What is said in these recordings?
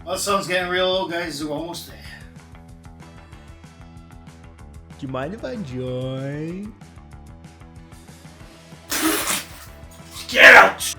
Well, the sun's getting real low, guys. We're almost there. Do you mind if I join? Get out!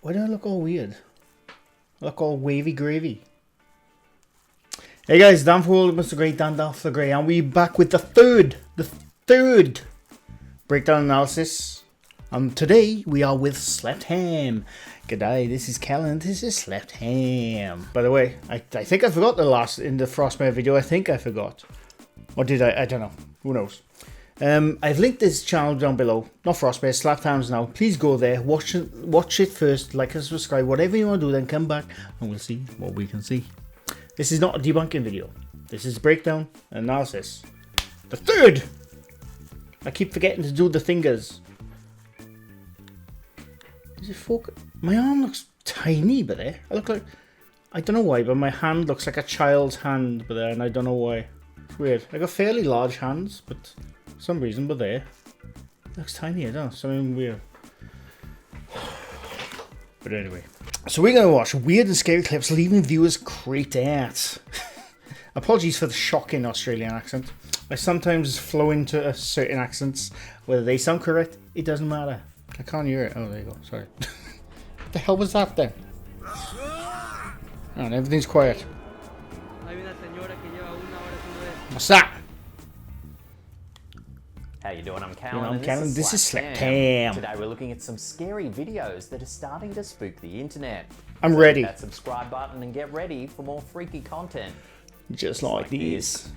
Why do I look all weird? I look all wavy gravy. Hey guys, Dan from worldofmrgrey, Dan off the Grey, and we're back with the third breakdown analysis. Today we are with Slept Ham. G'day, this is Callan, this is Slept Ham. By the way, I think I forgot in the Frostmare video, I think I forgot. Or did I? I don't know. Who knows? I've linked this channel down below. Not Frostbite, Slept Hams now. Please go there, watch it first, like and subscribe, whatever you want to do, then come back and we'll see what we can see. This is not a debunking video. This is breakdown analysis. The third! I keep forgetting to do the fingers. Is it focus? My arm looks tiny, but there. I don't know why, but my hand looks like a child's hand, but there, and I don't know why. It's weird. I got fairly large hands, but for some reason, but there. It looks tiny, I don't know, something weird. But anyway. So we're going to watch weird and scary clips leaving viewers creeped out. Apologies for the shocking Australian accent. I sometimes flow into certain accents. Whether they sound correct, it doesn't matter. I can't hear it. Oh, there you go. Sorry. What the hell was that then? Oh, and everything's quiet. What's that? How you doing? I'm Callan. I'm Callan. This is Slept Ham. Today we're looking at some scary videos that are starting to spook the internet. I'm ready. Hit that subscribe button and get ready for more freaky content. Just like this.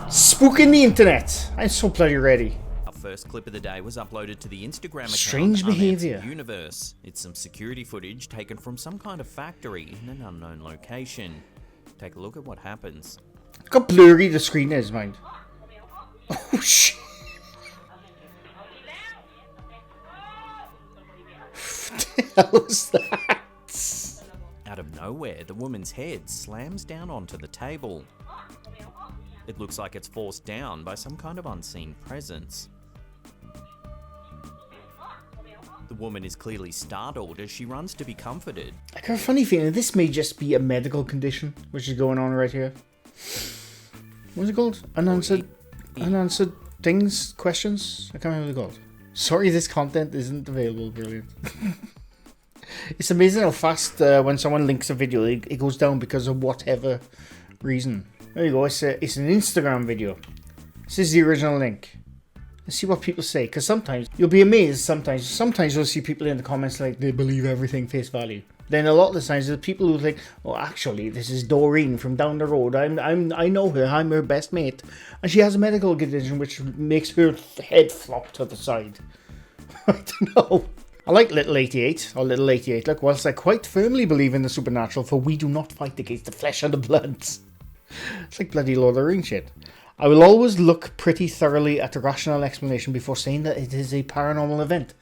Spooking the internet. I'm so bloody ready. Our first clip of the day was uploaded to the Instagram account Strange behavior. Unanswered Universe. It's some security footage taken from some kind of factory in an unknown location. Take a look at what happens. Look how blurry the screen is, mind. Oh shit. What the hell was that? Out of nowhere, the woman's head slams down onto the table. It looks like it's forced down by some kind of unseen presence. The woman is clearly startled as she runs to be comforted. I got a funny feeling this may just be a medical condition which is going on right here. What's it called? Unanswered things? Questions? I can't remember what they're called. Sorry this content isn't available. Brilliant. It's amazing how fast when someone links a video it goes down because of whatever reason. There you go, it's an Instagram video. This is the original link. Let's see what people say, because sometimes you'll be amazed. Sometimes you'll see people in the comments like they believe everything face value. Then a lot of the times the people who think, oh, actually, this is Doreen from down the road. I know her. I'm her best mate, and she has a medical condition which makes her head flop to the side. I don't know. I like Little 88 or Little 88. Look, whilst I quite firmly believe in the supernatural, for we do not fight against the flesh and the blood. It's like bloody Lord of the Rings shit. I will always look pretty thoroughly at the rational explanation before saying that it is a paranormal event.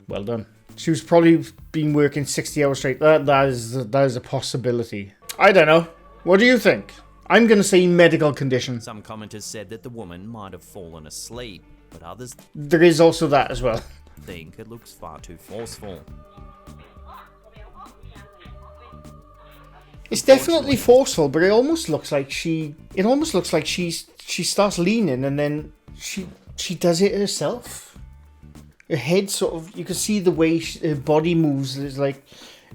Well done. She was probably been working 60 hours straight. That is a possibility. I don't know. What do you think? I'm going to say medical condition. Some commenters said that the woman might have fallen asleep, but others There is also that as well. think it looks far too forceful. It's definitely forceful, but it almost looks like she starts leaning and then she does it herself. Her head sort of, you can see the way her body moves. It's like,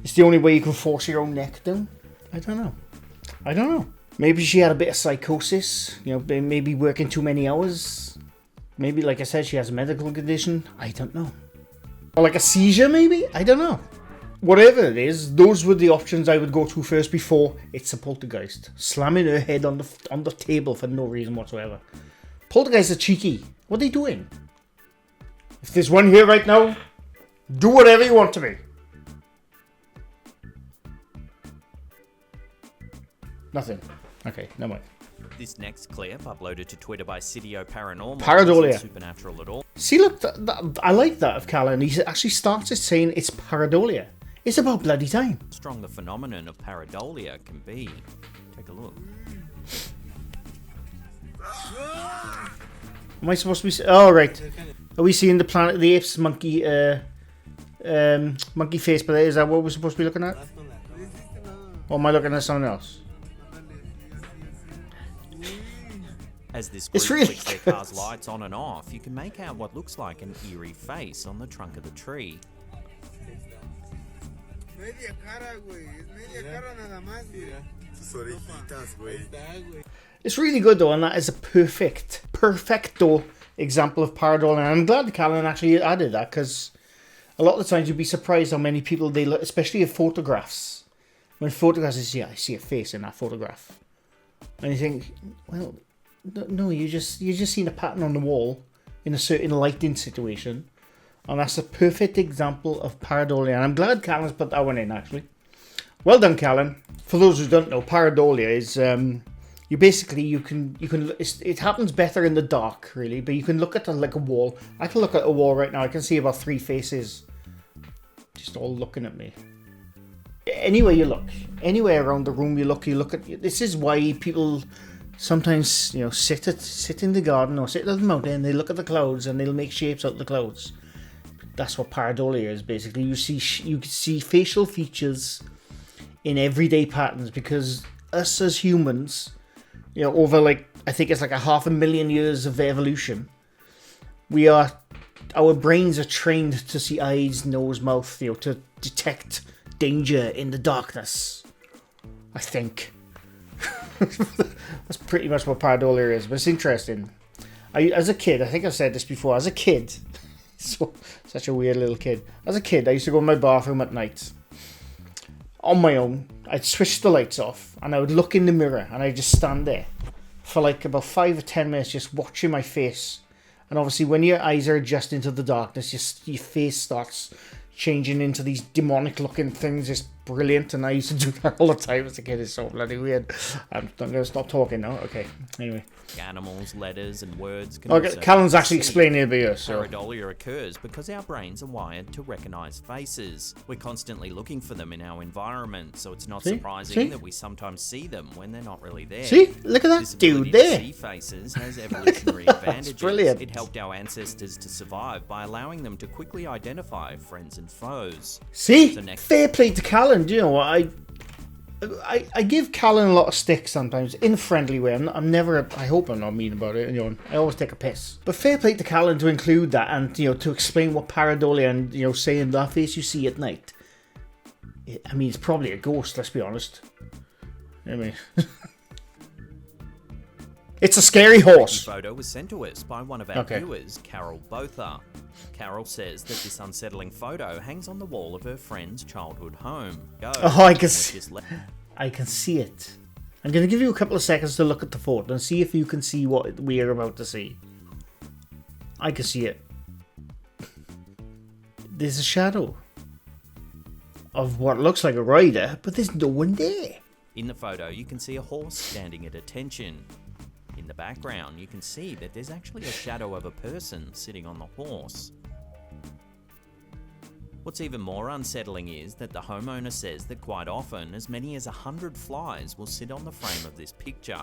it's the only way you can force your own neck down. I don't know. Maybe she had a bit of psychosis, you know, maybe working too many hours. Maybe, like I said, she has a medical condition. I don't know. Or like a seizure, maybe? I don't know. whatever it is, those were the options I would go to first before it's a poltergeist. Slamming her head on the table for no reason whatsoever. Poltergeists are cheeky. What are they doing? If there's one here right now, do whatever you want to me. Nothing. Okay, never mind. This next clip, uploaded to Twitter by Sidio Paranormal, Pareidolia. isn't supernatural at all. See, look, I like that of Callan. He actually starts it saying it's Pareidolia. It's about bloody time. Strong the phenomenon of pareidolia can be. Take a look. Am I supposed to be... Oh, right. Are we seeing the Planet of the Apes monkey monkey face? But is that what we're supposed to be looking at? Or am I looking at something else? As this It's group really flicks their good. car's lights on and off, you can make out what looks like an eerie face on the trunk of the tree. Media cara, güey. Es media cara nada más, güey. Sus orejitas, güey. It's really good though, and that is a perfecto example of pareidolia. And I'm glad Callan actually added that, because a lot of the times you'd be surprised how many people they look, especially in photographs. When photographs, I see a face in that photograph, and you think, well, no, you just seen a pattern on the wall in a certain lighting situation, and that's a perfect example of pareidolia. And I'm glad Callan's put that one in actually. Well done, Callan. For those who don't know, pareidolia is it happens better in the dark, really, but you can look at like a wall. I can look at a wall right now. I can see about 3 faces just all looking at me. Anywhere you look, anywhere around the room you look at. This is why people sometimes, sit in the garden or sit at the mountain and they look at the clouds and they'll make shapes out of the clouds. That's what pareidolia is basically. You can see facial features in everyday patterns, because us as humans, over I think it's like 500,000 years of evolution, our brains are trained to see eyes, nose, mouth, to detect danger in the darkness. I think. That's pretty much what pareidolia is, but it's interesting. As a kid, I think I've said this before, as a kid, such a weird little kid. As a kid, I used to go in my bathroom at night on my own. I'd switch the lights off and I would look in the mirror and I'd just stand there for like about 5 or 10 minutes just watching my face. And obviously when your eyes are adjusting to the darkness, your face starts changing into these demonic looking things. It's brilliant, and I used to do that all the time as a kid. It's so bloody weird. I'm going to stop talking now. Okay, anyway. Animals, letters, and words can Okay, also Callan's be actually perceived. explaining it here, so... Pareidolia occurs because our brains are wired to recognize faces. We're constantly looking for them in our environment, so it's not surprising that we sometimes see them when they're not really there. See? Look at This that dude ability to there. see faces has evolutionary advantages. brilliant. It helped our ancestors to survive by allowing them to quickly identify friends and foes. See? So next- Fair play to Callan. Do you know what? I give Callan a lot of stick sometimes, in a friendly way. I'm never, I hope I'm not mean about it, I always take a piss. But fair play to Callan to include that and, to explain what pareidolia and, saying that face you see at night. I mean, it's probably a ghost, let's be honest. I mean... It's a scary horse. The photo was sent to us by one of our viewers, Carol Botha. Carol says that this unsettling photo hangs on the wall of her friend's childhood home. I can see it. I'm going to give you a couple of seconds to look at the photo and see if you can see what we are about to see. I can see it. There's a shadow of what looks like a rider, but there's no one there. In the photo, you can see a horse standing at attention. In the background, you can see that there's actually a shadow of a person sitting on the horse. What's even more unsettling is that the homeowner says that quite often, as many as 100 flies will sit on the frame of this picture.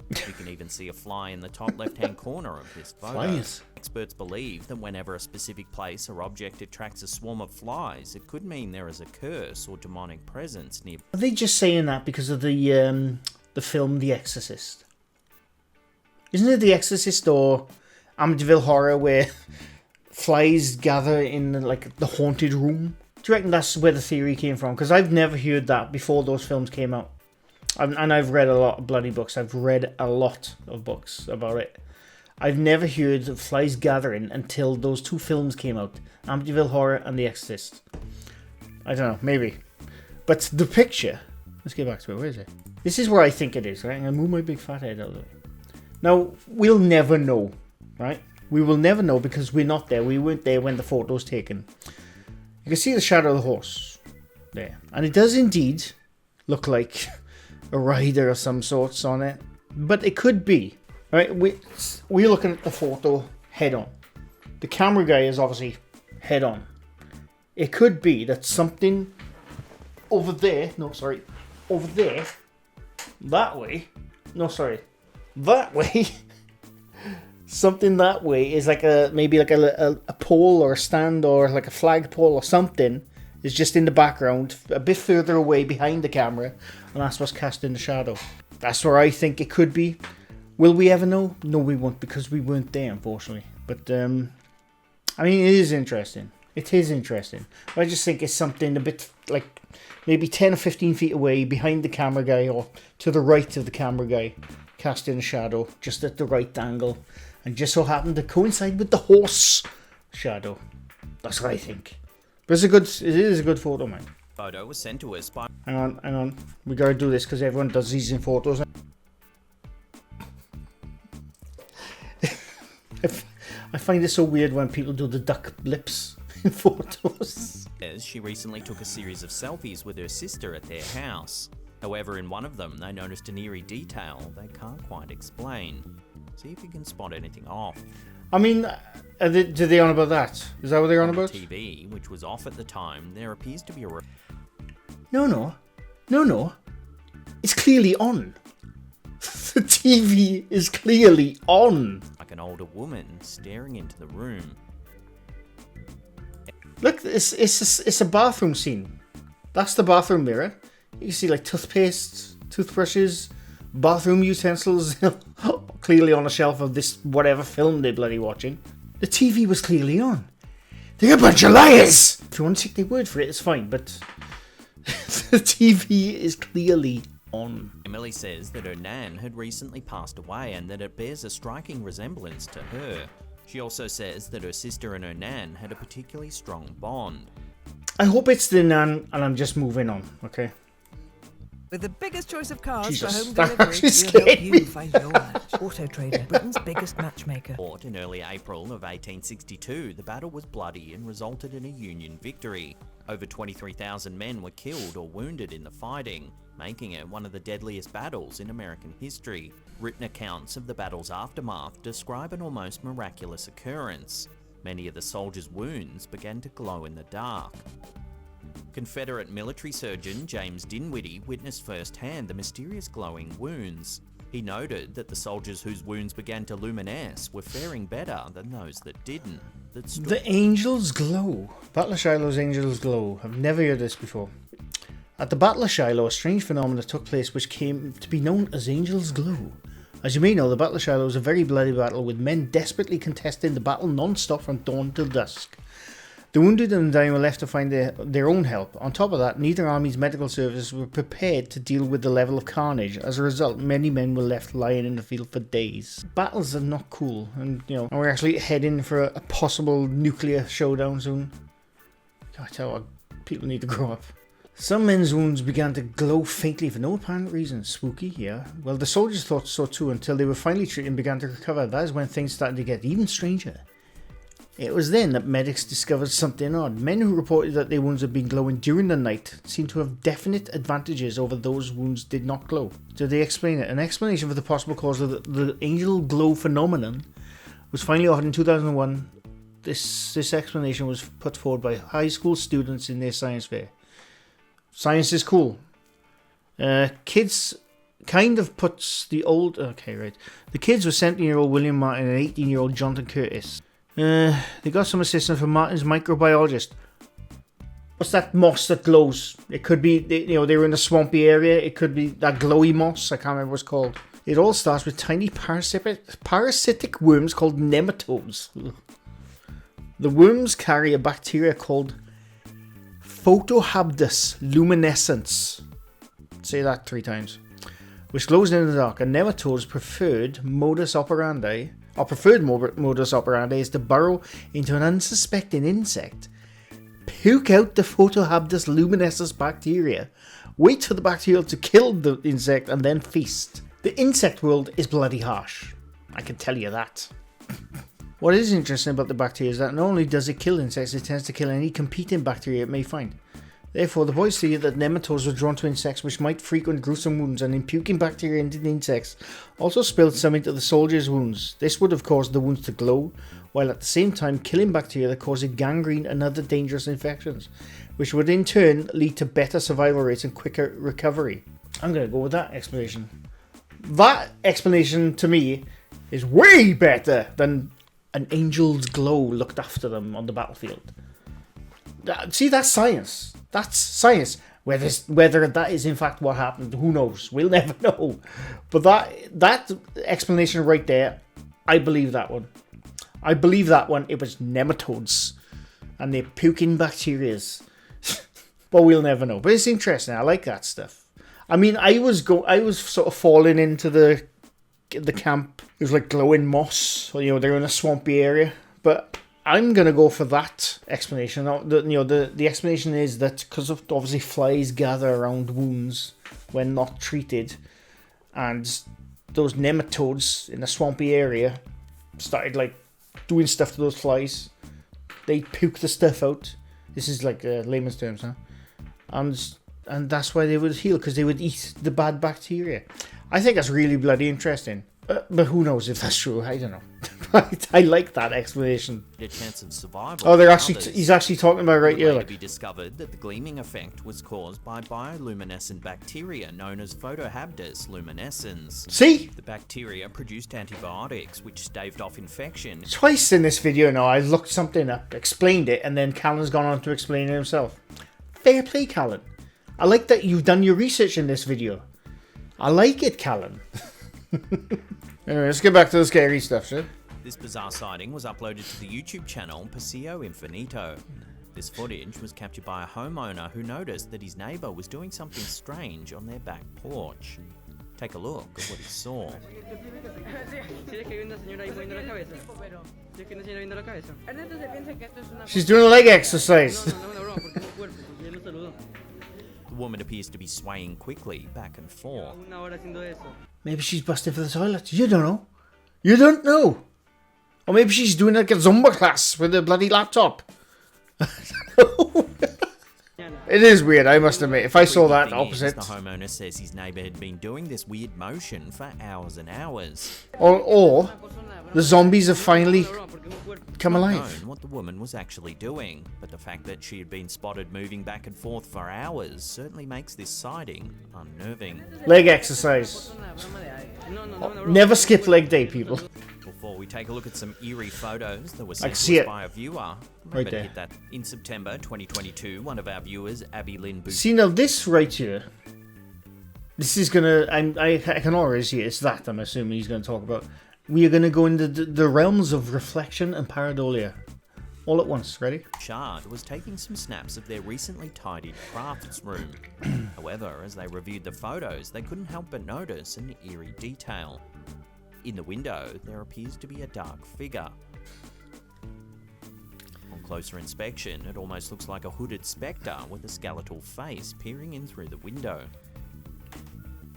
You can even see a fly in the top left-hand corner of this photo. Flies. Experts believe that whenever a specific place or object attracts a swarm of flies, it could mean there is a curse or demonic presence near. Are they just saying that because of the film The Exorcist? Isn't it The Exorcist or Amityville Horror where flies gather in the haunted room? Do you reckon that's where the theory came from? Because I've never heard that before those films came out. And I've read a lot of bloody books. I've read a lot of books about it. I've never heard of flies gathering until those 2 films came out. Amityville Horror and The Exorcist. I don't know, maybe. But the picture, let's get back to it. Where is it? This is where I think it is, right? I'm going to move my big fat head out of the way. Now, we'll never know, right? We will never know because we're not there. We weren't there when the photo was taken. You can see the shadow of the horse there. And it does indeed look like a rider of some sorts on it. But it could be. Right? We're looking at the photo head on. The camera guy is obviously head on. It could be that something over there, over there, that way, that way, something that way is like maybe like a pole or a stand or like a flag pole or something is just in the background, a bit further away behind the camera, and that's what's casting the shadow. That's where I think it could be. Will we ever know? No, we won't, because we weren't there, unfortunately. But, I mean, it is interesting. It is interesting. I just think it's something a bit, like, maybe 10 or 15 feet away behind the camera guy or to the right of the camera guy, casting a shadow just at the right angle. And just so happened to coincide with the horse shadow. That's what I think. But it is a good photo, man. Photo was sent to us by... Hang on. We gotta do this because everyone does these in photos. I find it so weird when people do the duck lips in photos. She recently took a series of selfies with her sister at their house. However, in one of them, they noticed an eerie detail they can't quite explain. See if you can spot anything off. I mean, did they on about that? Is that what they're on about? TV, which was off at the time, there appears to be a... No. It's clearly on. The TV is clearly on. Like an older woman staring into the room. Look, it's a bathroom scene. That's the bathroom mirror. You can see like toothpaste, toothbrushes, bathroom utensils, clearly on a shelf of this whatever film they're bloody watching. The TV was clearly on. They're a bunch of liars! If you want to take their word for it, it's fine, but the TV is clearly on. Emily says that her nan had recently passed away and that it bears a striking resemblance to her. She also says that her sister and her nan had a particularly strong bond. I hope it's the nan, and I'm just moving on, okay? With the biggest choice of cars Jesus, for home that delivery, actually we'll scared help me. you find your match. Auto Trader, Britain's biggest matchmaker. Fought in early April of 1862, the battle was bloody and resulted in a Union victory. Over 23,000 men were killed or wounded in the fighting, making it one of the deadliest battles in American history. Written accounts of the battle's aftermath describe an almost miraculous occurrence. Many of the soldiers' wounds began to glow in the dark. Confederate military surgeon James Dinwiddie witnessed firsthand the mysterious glowing wounds. He noted that the soldiers whose wounds began to luminesce were faring better than those that didn't. The Angels Glow. Battle of Shiloh's Angels Glow. I've never heard this before. At the Battle of Shiloh, a strange phenomenon took place which came to be known as Angels Glow. As you may know, the Battle of Shiloh was a very bloody battle with men desperately contesting the battle non-stop from dawn till dusk. The wounded and the dying were left to find their own help. On top of that, neither army's medical services were prepared to deal with the level of carnage. As a result, many men were left lying in the field for days. Battles are not cool, and and we're actually heading for a possible nuclear showdown soon. I tell you what, people need to grow up. Some men's wounds began to glow faintly for no apparent reason. Spooky, yeah. Well, the soldiers thought so too until they were finally treated and began to recover. That is when things started to get even stranger. It was then that medics discovered something odd. Men who reported that their wounds had been glowing during the night seemed to have definite advantages over those wounds did not glow. So they explain it. An explanation for the possible cause of the angel glow phenomenon was finally offered in 2001. This explanation was put forward by high school students in their science fair. Science is cool. Kids kind of puts the old... Okay, right. The kids were 17-year-old William Martin and 18-year-old Jonathan Curtis. They got some assistance from Martin's microbiologist. What's that moss that glows? It could be, they were in a swampy area. It could be that glowy moss. I can't remember what it's called. It all starts with tiny parasitic worms called nematodes. The worms carry a bacteria called Photohabdus luminescens. Say that 3 times. Which glows in the dark. A nematode's preferred modus operandi is to burrow into an unsuspecting insect puke out the photohabdus luminescens bacteria, wait for the bacteria to kill the insect, and then feast. The insect world is bloody harsh. I can tell you that. What is interesting about the bacteria is that not only does it kill insects, it tends to kill any competing bacteria it may find. Therefore, the boys see that nematodes were drawn to insects which might frequent gruesome wounds, and in puking bacteria into the insects also spilled some into the soldiers' wounds. This would have caused the wounds to glow, while at the same time killing bacteria that caused gangrene and other dangerous infections, which would in turn lead to better survival rates and quicker recovery. I'm going to go with that explanation. That explanation to me is way better than an angel's glow looked after them on the battlefield. See, that's science. That's science. Whether that is in fact what happened, who knows? We'll never know. But that explanation right there, I believe that one. I believe that one. It was nematodes and they're puking bacterias. But we'll never know. But it's interesting. I like that stuff. I mean, I was sort of falling into the camp. It was like glowing moss. You know, they're in a swampy area. But I'm gonna go for that explanation. The explanation is that because of obviously flies gather around wounds when not treated, and those nematodes in a swampy area started like doing stuff to those flies. They puke the stuff out. This is like layman's terms, huh? And that's why they would heal, because they would eat the bad bacteria. I think that's really bloody interesting. But who knows if that's true? I don't know. I like that explanation. A chance of survival. Oh, he's actually talking about right here. It be discovered that the gleaming effect was caused by bioluminescent bacteria known as Photohabdus luminescens. See? The bacteria produced antibiotics which staved off infection. Twice in this video now, I looked something up, explained it, and then Callan's gone on to explain it himself. Fair play, Callan. I like that you've done your research in this video. I like it, Callan. Anyway, let's get back to the scary stuff, shit. This bizarre sighting was uploaded to the YouTube channel Paseo Infinito. This footage was captured by a homeowner who noticed that his neighbour was doing something strange on their back porch. Take a look at what he saw. She's doing a leg exercise. The woman appears to be swaying quickly back and forth. Maybe she's busting for the toilet. You don't know. You don't know. Or maybe she's doing like a Zumba class with a bloody laptop. It is weird, I must admit. If I saw that opposite. The homeowner says his neighbour had been doing this weird motion for hours and hours. Or the zombies have finally come alive. Known what the woman was actually doing, but the fact that she had been spotted moving back and forth for hours certainly makes this sighting unnerving. Leg exercise. Never skip leg day, people. Before we take a look at some eerie photos that were I sent see to us it. by a viewer, Right remember to there. hit that in September 2022. One of our viewers, Abby Lynn Booth. See, now this right here, this is gonna, I can already see it. It's that I'm assuming he's gonna talk about. We are gonna go into the realms of reflection and pareidolia, all at once. Ready? Shard was taking some snaps of their recently tidied crafts room. However, as they reviewed the photos, they couldn't help but notice an eerie detail. In the window, there appears to be a dark figure. On closer inspection, it almost looks like a hooded spectre with a skeletal face peering in through the window.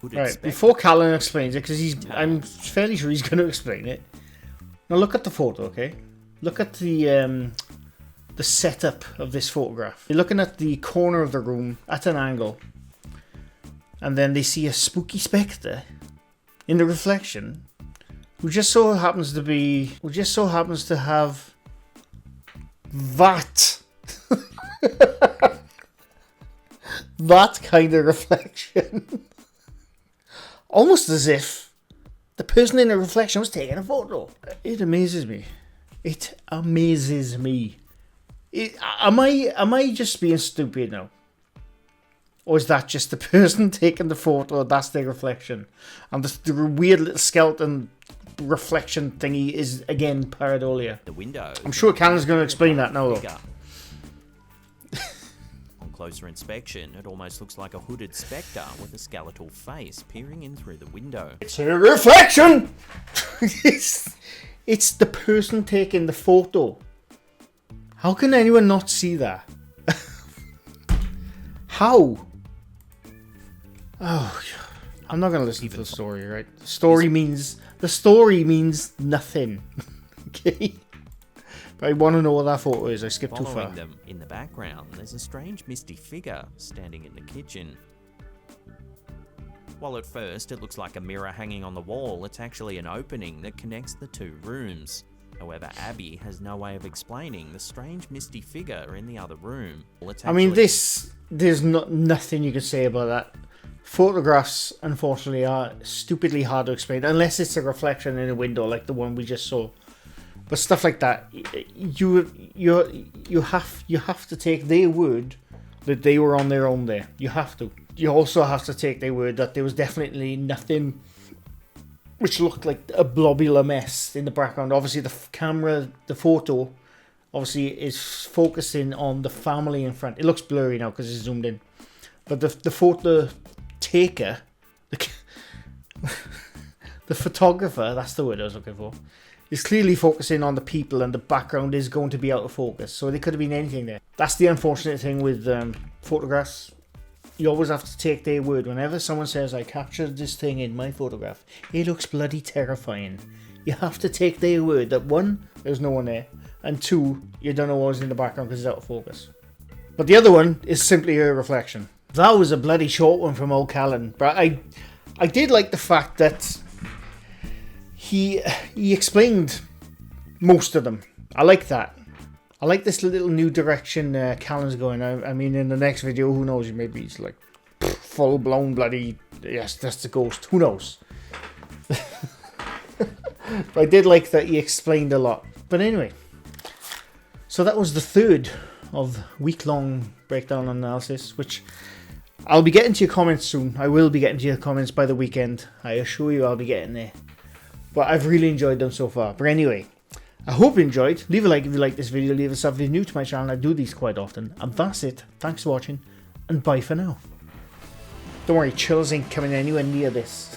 Hooded Right. spectre. Before Callan explains it, because I'm fairly sure he's going to explain it. Now look at the photo, okay? Look at the setup of this photograph. You're looking at the corner of the room at an angle, and then they see a spooky spectre in the reflection, who just so happens to have that that kind of reflection. Almost as if the person in the reflection was taking a photo. It amazes me. It amazes me. Am I just being stupid now? Or is that just the person taking the photo, that's their reflection? And the weird little skeleton reflection thingy is, again, pareidolia. The window. I'm sure Callan's going to explain that now, though. Figure. On closer inspection, it almost looks like a hooded spectre with a skeletal face peering in through the window. It's a reflection! it's the person taking the photo. How can anyone not see that? How? Oh, I'm not gonna listen to the story, right? The story means nothing. Okay. But I want to know what that photo is. I skipped too far. Following them in the background, there's a strange misty figure standing in the kitchen. While at first it looks like a mirror hanging on the wall, it's actually an opening that connects the two rooms. However, Abby has no way of explaining the strange misty figure in the other room. I mean, there's nothing you can say about that. Photographs, unfortunately, are stupidly hard to explain, unless it's a reflection in a window like the one we just saw. But stuff like that, you have to take their word that they were on their own there. You have to. You also have to take their word that there was definitely nothing which looked like a blobular mess in the background. Obviously, the camera, the photo, obviously is focusing on the family in front. It looks blurry now because it's zoomed in. But the photo taker, the photographer, that's the word I was looking for, is clearly focusing on the people, and the background is going to be out of focus. So there could have been anything there. That's the unfortunate thing with photographs. You always have to take their word. Whenever someone says, I captured this thing in my photograph, it looks bloody terrifying. You have to take their word that one, there's no one there, and two, you don't know what was in the background because it's out of focus. But the other one is simply a reflection. That was a bloody short one from old Callan. But I did like the fact that he explained most of them. I like that. I like this little new direction Callan's going. I mean, in the next video, who knows? Maybe he's like full blown bloody. Yes, that's the ghost. Who knows? But I did like that he explained a lot. But anyway, so that was the third of week-long breakdown analysis, which I'll be getting to your comments soon. I will be getting to your comments by the weekend. I assure you, I'll be getting there. But I've really enjoyed them so far. But anyway, I hope you enjoyed. Leave a like if you like this video. Leave a sub if you're new to my channel. I do these quite often. And that's it. Thanks for watching. And bye for now. Don't worry, chills ain't coming anywhere near this.